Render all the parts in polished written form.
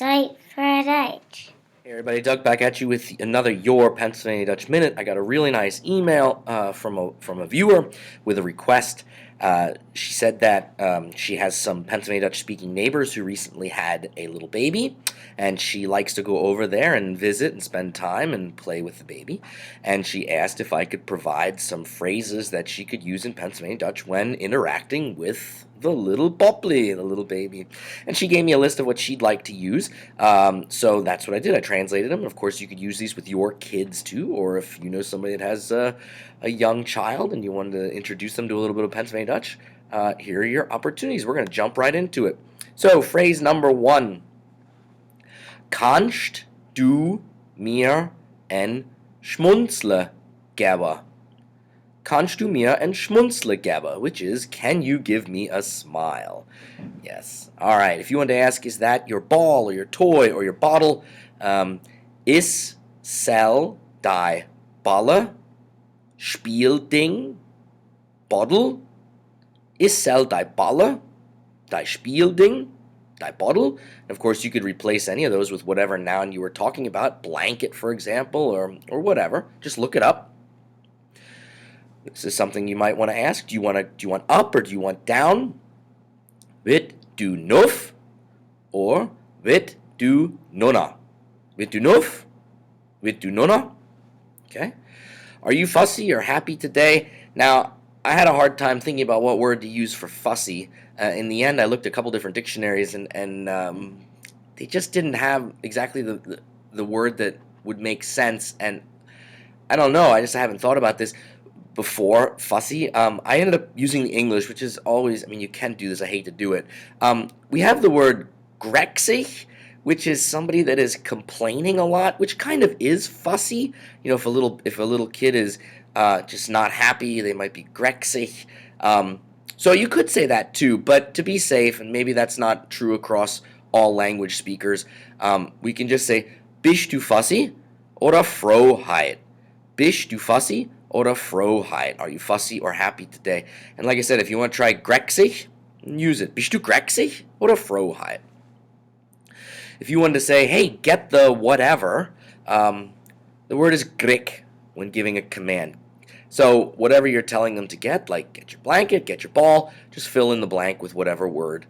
Zeit für Deutsch. Hey everybody, Doug back at you with another Your Pennsylvania Dutch Minute. I got a really nice email from a viewer with a request. She said that she has some Pennsylvania Dutch speaking neighbors who recently had a little baby, and she likes to go over there and visit and spend time and play with the baby. And she asked if I could provide some phrases that she could use in Pennsylvania Dutch when interacting with the little poppy, the little baby. And she gave me a list of what she'd like to use. So that's what I did. I translated them. Of course, you could use these with your kids too, or if you know somebody that has a young child and you wanted to introduce them to a little bit of Pennsylvania Dutch, here are your opportunities. We're going to jump right into it. So, phrase number 1. Kannst du mir ein Schmunzle geben? Kannst du mir ein Schmunzle geben? Which is, can you give me a smile? Yes. All right. If you want to ask, is that your ball or your toy or your bottle? Is sell die Balle? Spielding? Bottle? Is sell die Balle? Die Spielding? Die Bottle? And of course, you could replace any of those with whatever noun you were talking about. Blanket, for example, or whatever. Just look it up. This is something you might want to ask. Do you want up or do you want down? Wit du nuf or wit du nonna? Wit du nuf? Wit du nonna? Okay. Are you fussy or happy today? Now, I had a hard time thinking about what word to use for fussy. In the end, I looked at a couple different dictionaries and they just didn't have exactly the word that would make sense. And I don't know. I just haven't thought about this before, fussy. I ended up using the English, which is always, I mean, you can do this, I hate to do it. We have the word grexig, which is somebody that is complaining a lot, which kind of is fussy. You know, if a little kid is just not happy, they might be grexig. So you could say that too, but to be safe, and maybe that's not true across all language speakers, we can just say, bist du fussy oder Froheit? Bist du fussy oder Froheit? Are you fussy or happy today? And like I said, if you want to try grexig, use it. Bist du grexig oder Froheit? If you wanted to say, hey, get the whatever, the word is grek when giving a command. So whatever you're telling them to get, like get your blanket, get your ball, just fill in the blank with whatever word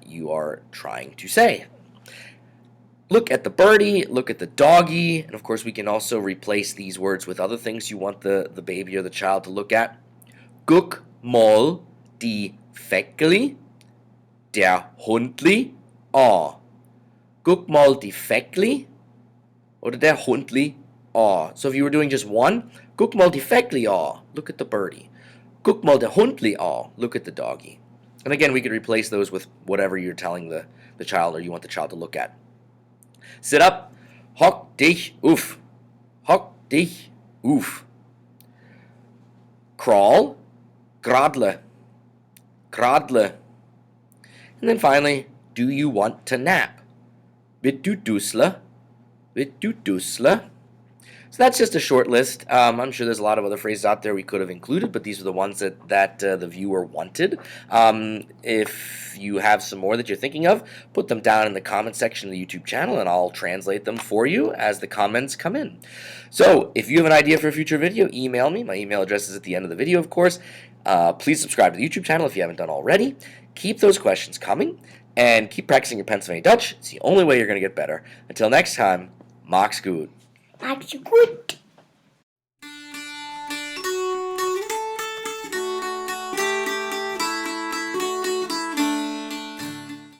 you are trying to say. Look at the birdie, look at the doggy, and of course we can also replace these words with other things you want the baby or the child to look at. Guck mal die Feckli, der Hundli an. Guck mal die Feckli oder der Hundli an. So if you were doing just one, guck mal die Feckli an, look at the birdie. Guck mal der Hundli an, look at the doggy. And again, we could replace those with whatever you're telling the child or you want the child to look at. Sit up, hock dich auf, hock dich auf. Crawl, gradle, gradle. And then finally, do you want to nap? Bit du dusle, bit du dusle. So that's just a short list. I'm sure there's a lot of other phrases out there we could have included, but these are the ones that the viewer wanted. If you have some more that you're thinking of, put them down in the comment section of the YouTube channel, and I'll translate them for you as the comments come in. So if you have an idea for a future video, email me. My email address is at the end of the video, of course. Please subscribe to the YouTube channel if you haven't done already. Keep those questions coming, and keep practicing your Pennsylvania Dutch. It's the only way you're going to get better. Until next time, mach's gut. Magst du gut?